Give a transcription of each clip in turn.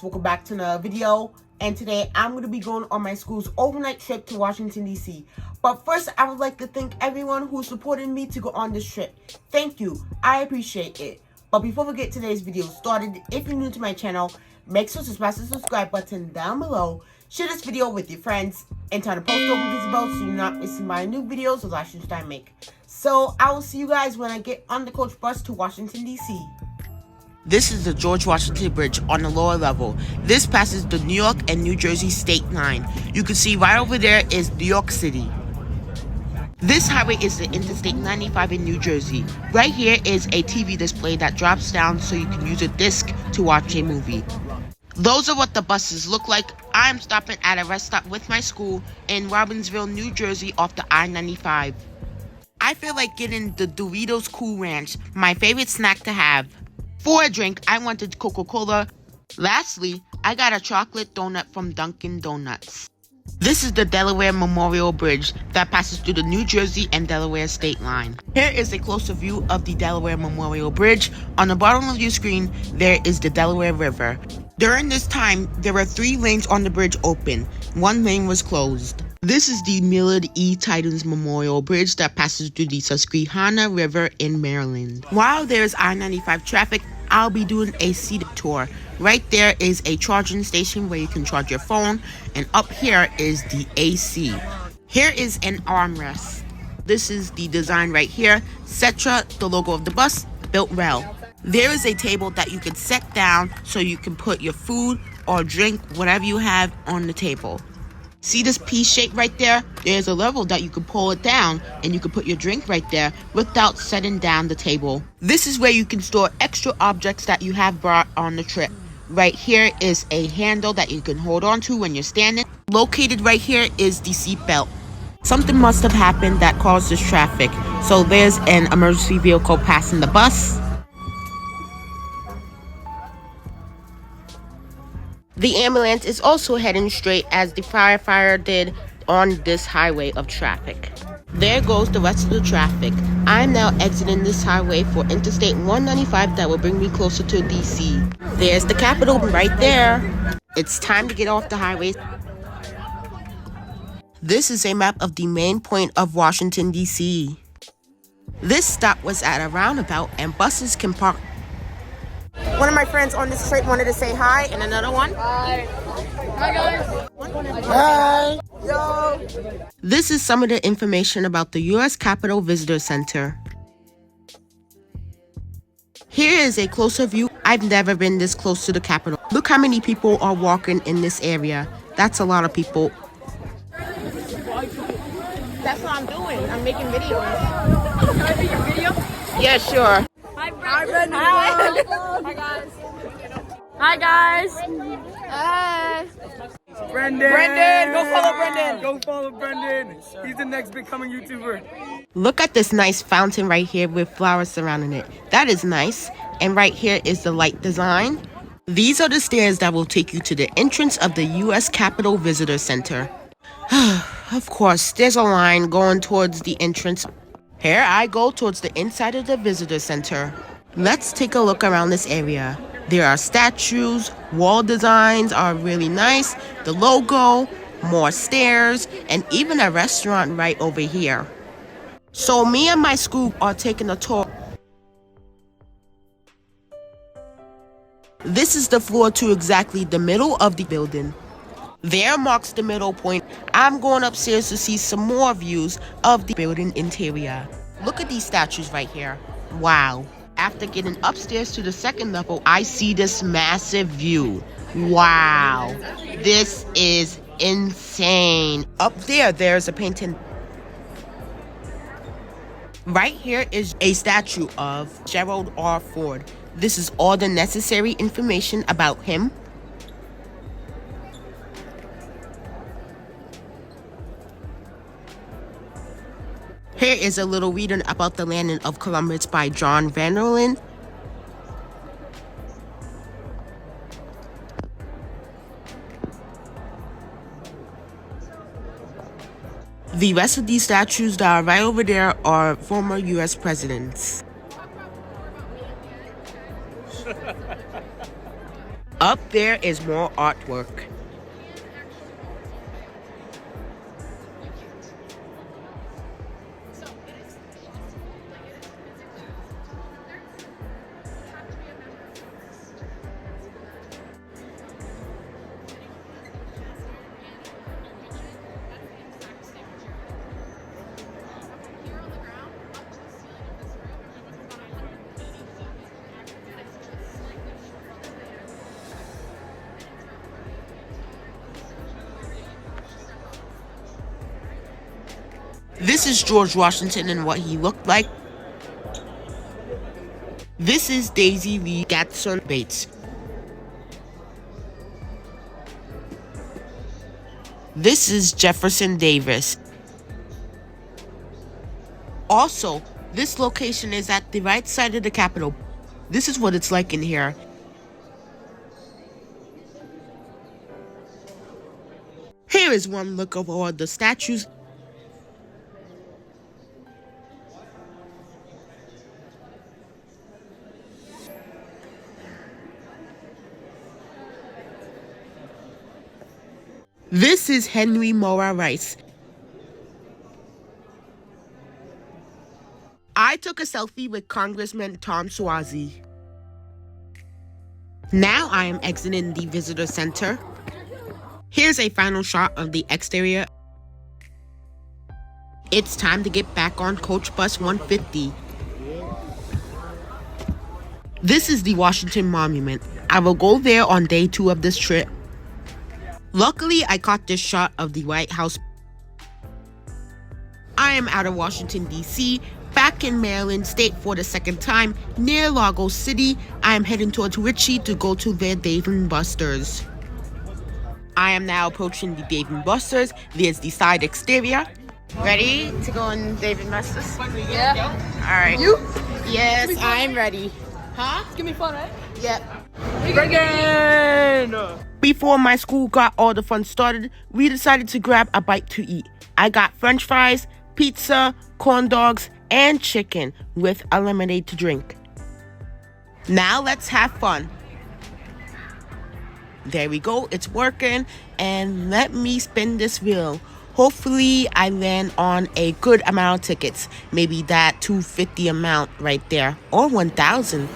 guys, welcome back to another video. And today I'm going to be going on my school's overnight trip to Washington DC. But first, I would like to thank everyone who supported me to go on this trip. Thank you, I appreciate it. But before we get today's video started, if you're new to my channel, make sure to smash the subscribe button down below, share this video with your friends, and turn the post notification bell so you're not missing my new videos or last news I make. So I will see you guys when I get on the coach bus to Washington DC. This is the George Washington Bridge on the lower level. This passes the New York and New Jersey state line. You can see right over there is New York City. This highway is the Interstate 95 in New Jersey. Right here is a TV display that drops down so you can use a disc to watch a movie. Those are what the buses look like. I'm stopping at a rest stop with my school in Robbinsville, New Jersey off the I-95. I feel like getting the Doritos Cool Ranch, my favorite snack to have. For a drink, I wanted Coca-Cola. Lastly, I got a chocolate donut from Dunkin' Donuts. This is the Delaware Memorial Bridge that passes through the New Jersey and Delaware state line. Here is a closer view of the Delaware Memorial Bridge. On the bottom of your screen, there is the Delaware River. During this time, there were 3 lanes on the bridge open. 1 lane was closed. This is the Millard E. Titans Memorial Bridge that passes through the Susquehanna River in Maryland. While there is I-95 traffic, I'll be doing a seated tour. Right there is a charging station where you can charge your phone, and up here is the AC. Here is an armrest. This is the design right here. Setra, the logo of the bus, built well. There is a table that you can set down so you can put your food or drink, whatever you have, on the table. See this P shape right there? There's a level that you can pull it down and you can put your drink right there without setting down the table. This is where you can store extra objects that you have brought on the trip. Right here is a handle that you can hold on to when you're standing. Located right here is the seat belt. Something must have happened that caused this traffic. So there's an emergency vehicle passing the bus. The ambulance is also heading straight as the firefighter did on this highway of traffic. There goes the rest of the traffic. I'm now exiting this highway for Interstate 195 that will bring me closer to DC. There's the Capitol right there. It's time to get off the highway. This is a map of the main point of Washington, DC. This stop was at a roundabout and buses can park. One of my friends on this trip wanted to say hi, and another one. Hi. Hi, guys. Hi. Yo. This is some of the information about the U.S. Capitol Visitor Center. Here is a closer view. I've never been this close to the Capitol. Look how many people are walking in this area. That's a lot of people. That's what I'm doing. I'm making videos. Can I make your video? Yeah, sure. Hi, Brendan. Hi. Hi, guys. Hi, guys. Hi. Brendan! Go follow Brendan. Go follow Brendan! He's the next becoming YouTuber. Look at this nice fountain right here with flowers surrounding it. That is nice. And right here is the light design. These are the stairs that will take you to the entrance of the U.S. Capitol Visitor Center. Of course, there's a line going towards the entrance. Here I go towards the inside of the visitor center. Let's take a look around this area. There are statues, wall designs are really nice, the logo, more stairs, and even a restaurant right over here. So me and my school are taking a tour. This is the floor to exactly the middle of the building. There marks the middle point. I'm going upstairs to see some more views of the building interior. Look at these statues right here. Wow. After getting upstairs to the second level, I see this massive view. Wow. This is insane. Up there, there's a painting. Right here is a statue of Gerald R. Ford. This is all the necessary information about him. Here is a little reading about the landing of Columbus by John Vanderlyn. The rest of these statues that are right over there are former U.S. presidents. Up there is more artwork. This is George Washington and what he looked like. This is Daisy Lee Gatson Bates. This is Jefferson Davis. Also, this location is at the right side of the Capitol. This is what it's like in here. Here is one look of all the statues. This is Henry Mora Rice. I took a selfie with Congressman Tom Suozzi. Now I am exiting the visitor center. Here's a final shot of the exterior. It's time to get back on Coach Bus 150. This is the Washington Monument. I will go there on day 2 of this trip. Luckily, I caught this shot of the White House. I am out of Washington, D.C., back in Maryland State for the second time, near Largo City. I am heading towards Ritchie to go to their Dave & Buster's. I am now approaching the Dave & Buster's. There's the side exterior. Ready to go in Dave & Buster's? Yeah. Alright. You? Yes, I'm ready. Huh? It's gonna be fun, right? Yep. Brendan! Before my school got all the fun started, we decided to grab a bite to eat. I got french fries, pizza, corn dogs, and chicken with a lemonade to drink. Now let's have fun. There we go, it's working, and let me spin this wheel. Hopefully I land on a good amount of tickets. Maybe that $250 amount right there, or 1,000.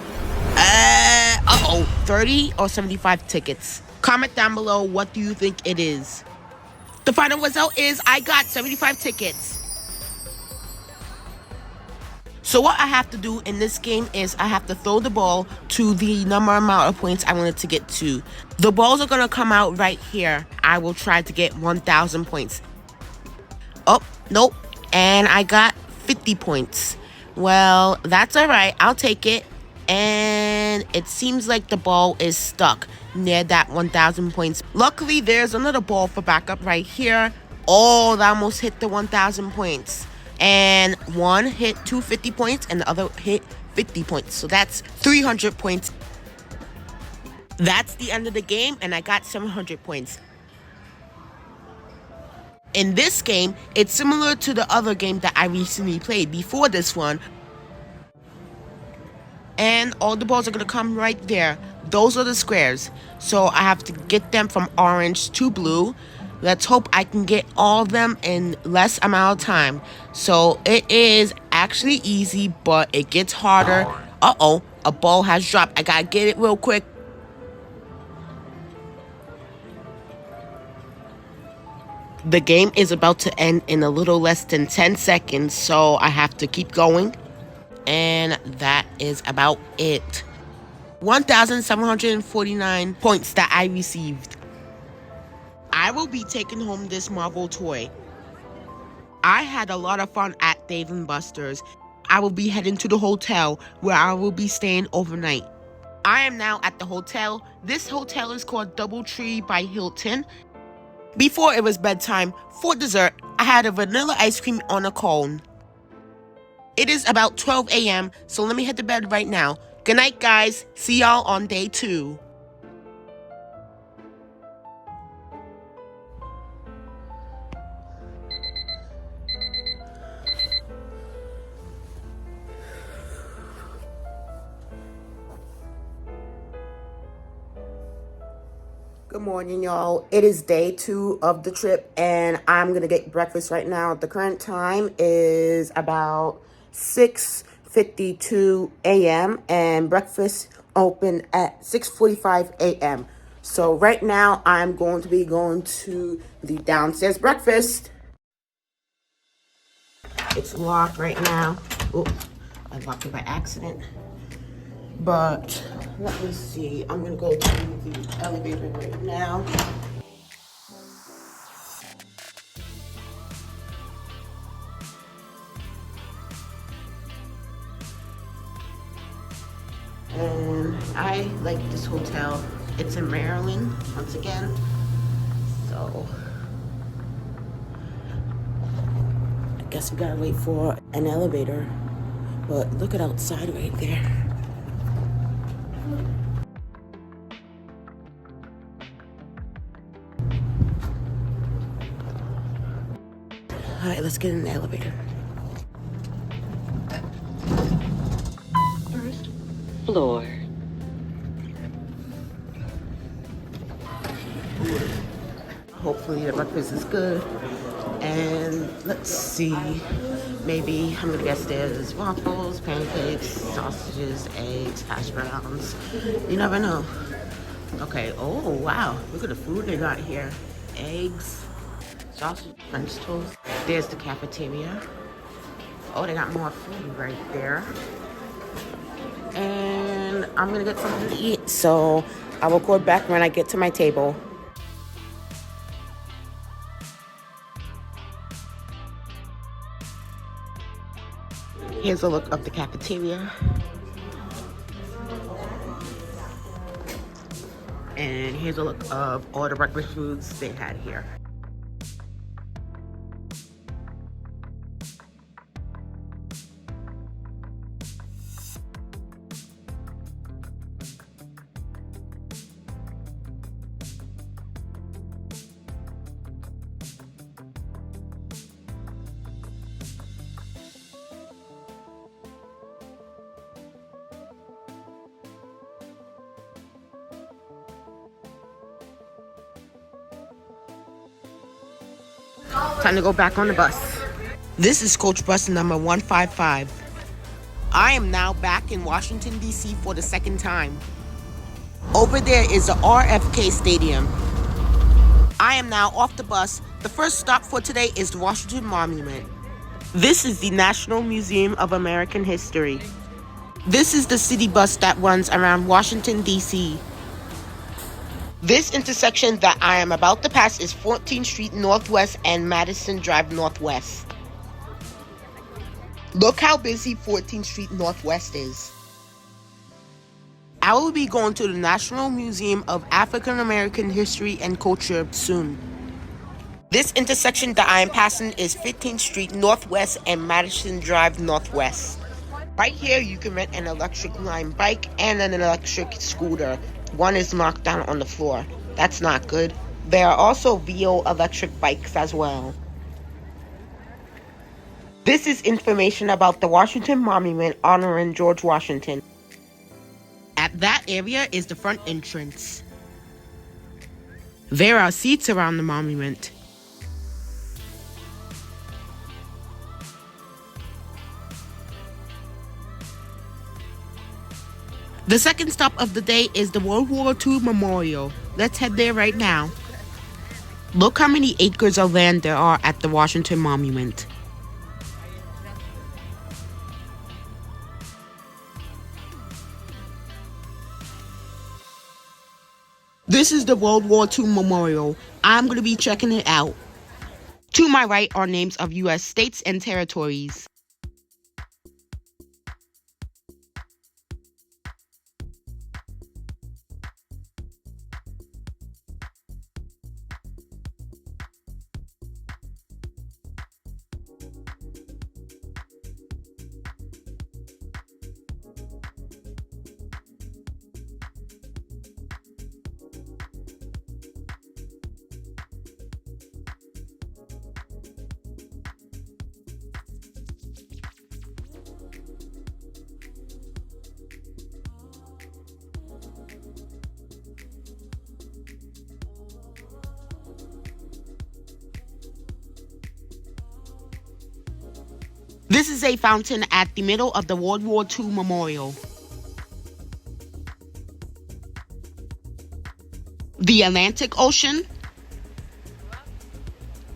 30 or 75 tickets. Comment down below, what do you think it is? The final result is I got 75 tickets. So what I have to do in this game is I have to throw the ball to the amount of points I wanted to get to. The balls are gonna come out right here. I will try to get 1,000 points. Oh, nope. And I got 50 points. Well, that's alright. I'll take it. And it seems like the ball is stuck near that 1,000 points. Luckily, there's another ball for backup right here. Oh, that almost hit the 1,000 points. And one hit 250 points and the other hit 50 points. So that's 300 points. That's the end of the game, and I got 700 points. In this game, it's similar to the other game that I recently played before this one. And all the balls are going to come right there. Those are the squares. So I have to get them from orange to blue. Let's hope I can get all of them in less amount of time. So it is actually easy, but it gets harder. Uh-oh, a ball has dropped. I got to get it real quick. The game is about to end in a little less than 10 seconds, so I have to keep going. And that is about it. 1,749 points that I received. I will be taking home this Marvel toy. I had a lot of fun at Dave & Buster's. I will be heading to the hotel where I will be staying overnight. I am now at the hotel. This hotel is called DoubleTree by Hilton. Before it was bedtime, for dessert, I had a vanilla ice cream on a cone. It is about 12 a.m., so let me head to bed right now. Good night, guys. See y'all on day 2. Good morning, y'all. It is day 2 of the trip, and I'm gonna get breakfast right now. The current time is about 6:52 a.m. and breakfast opened at 6:45 a.m. So right now, I'm going to be going to the downstairs breakfast. It's locked right now. Oh, I locked it by accident. But let me see. I'm gonna go to the elevator right now. And I like this hotel. It's in Maryland, once again. So I guess we gotta wait for an elevator. But look at outside right there. All right, let's get in the elevator. First floor. Hopefully the breakfast is good. And let's see. Maybe I'm gonna guess there's waffles, pancakes, sausages, eggs, hash browns. You never know. Okay, oh wow. Look at the food they got here. Eggs, sausage, French toast. There's the cafeteria. Oh, they got more food right there. And I'm gonna get something to eat. So I will record back when I get to my table. Here's a look of the cafeteria. And here's a look of all the breakfast foods they had here. Time to go back on the bus. This is coach bus number 155. I am now back in Washington, D.C. for the second time. Over there is the RFK Stadium. I am now off the bus. The first stop for today is the Washington Monument. This is the National Museum of American History. This is the city bus that runs around Washington, D.C. This intersection that I am about to pass is 14th Street Northwest and Madison Drive Northwest. Look how busy 14th Street Northwest is. I will be going to the National Museum of African American History and Culture soon. This intersection that I am passing is 15th Street Northwest and Madison Drive Northwest. Right here you can rent an electric line bike and an electric scooter. One is knocked down on the floor. That's not good. There are also VO electric bikes as well. This is information about the Washington Monument honoring George Washington. At that area is the front entrance. There are seats around the monument. The second stop of the day is the World War II Memorial. Let's head there right now. Look how many acres of land there are at the Washington Monument. This is the World War II Memorial. I'm going to be checking it out. To my right are names of U.S. states and territories. This is a fountain at the middle of the World War II Memorial. The Atlantic Ocean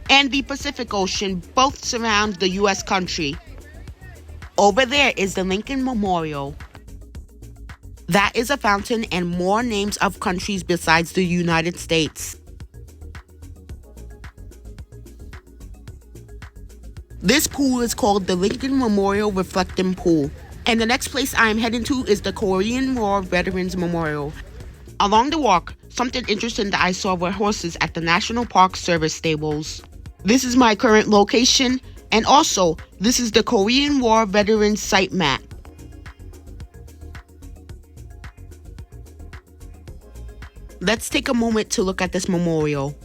and the Pacific Ocean both surround the U.S. country. Over there is the Lincoln Memorial. That is a fountain and more names of countries besides the United States. This pool is called the Lincoln Memorial Reflecting Pool. And the next place I am heading to is the Korean War Veterans Memorial. Along the walk, something interesting that I saw were horses at the National Park Service stables. This is my current location, and also, this is the Korean War Veterans site map. Let's take a moment to look at this memorial.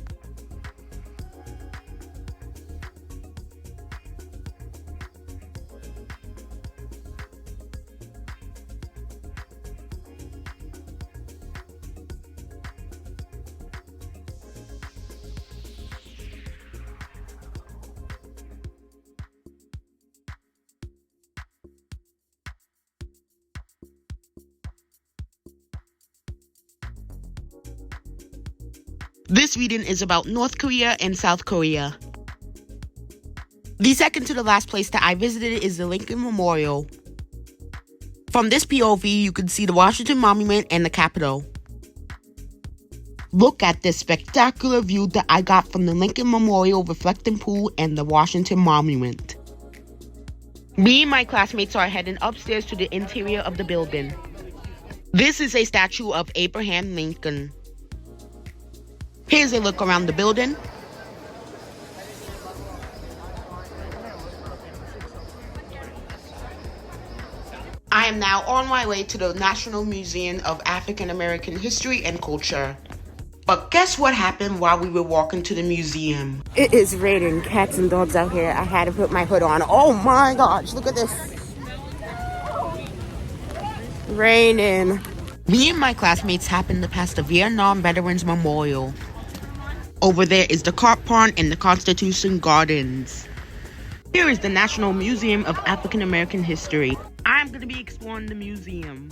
This reading is about North Korea and South Korea. The second to the last place that I visited is the Lincoln Memorial. From this POV, you can see the Washington Monument and the Capitol. Look at this spectacular view that I got from the Lincoln Memorial Reflecting Pool and the Washington Monument. Me and my classmates are heading upstairs to the interior of the building. This is a statue of Abraham Lincoln. Here's a look around the building. I am now on my way to the National Museum of African American History and Culture. But guess what happened while we were walking to the museum? It is raining cats and dogs out here. I had to put my hood on. Oh my gosh, look at this. Raining. Me and my classmates happened to pass the Vietnam Veterans Memorial. Over there is the Carp Pond and the Constitution Gardens. Here is the National Museum of African American History. I'm going to be exploring the museum.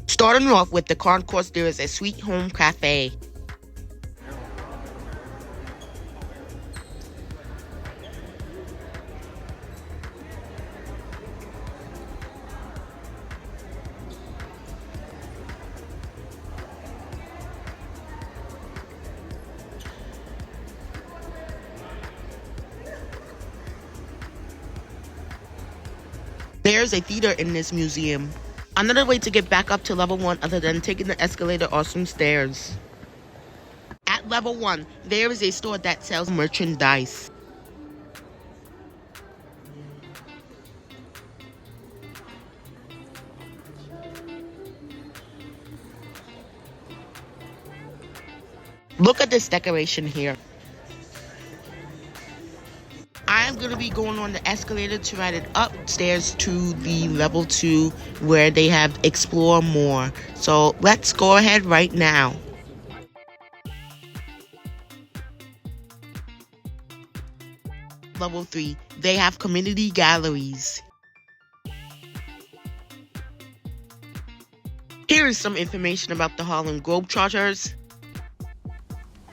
Starting off with the concourse, there is a Sweet Home Cafe. There's a theater in this museum. Another way to get back up to level 1 other than taking the escalator or some stairs. At level 1, there is a store that sells merchandise. Look at this decoration here. I'm going to be going on the escalator to ride it upstairs to the level 2 where they have Explore More. So let's go ahead right now. Level 3, they have community galleries. Here is some information about the Harlem Globetrotters.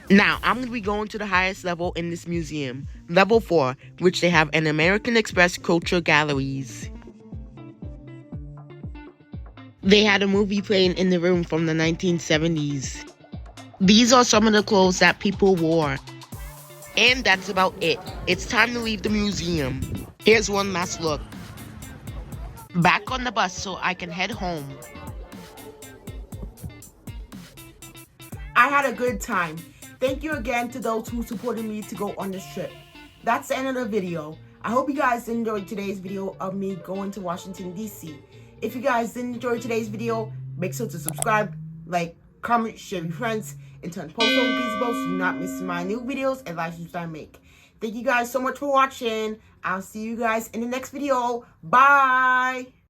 Now, I'm going to be going to the highest level in this museum, level 4, which they have an American Express Culture Galleries. They had a movie playing in the room from the 1970s. These are some of the clothes that people wore. And that's about it. It's time to leave the museum. Here's one last look. Back on the bus so I can head home. I had a good time. Thank you again to those who supported me to go on this trip. That's the end of the video. I hope you guys enjoyed today's video of me going to Washington, D.C. If you guys did enjoy today's video, make sure to subscribe, like, comment, share with your friends, and turn post notifications so you do not miss my new videos and live streams I make. Thank you guys so much for watching. I'll see you guys in the next video. Bye!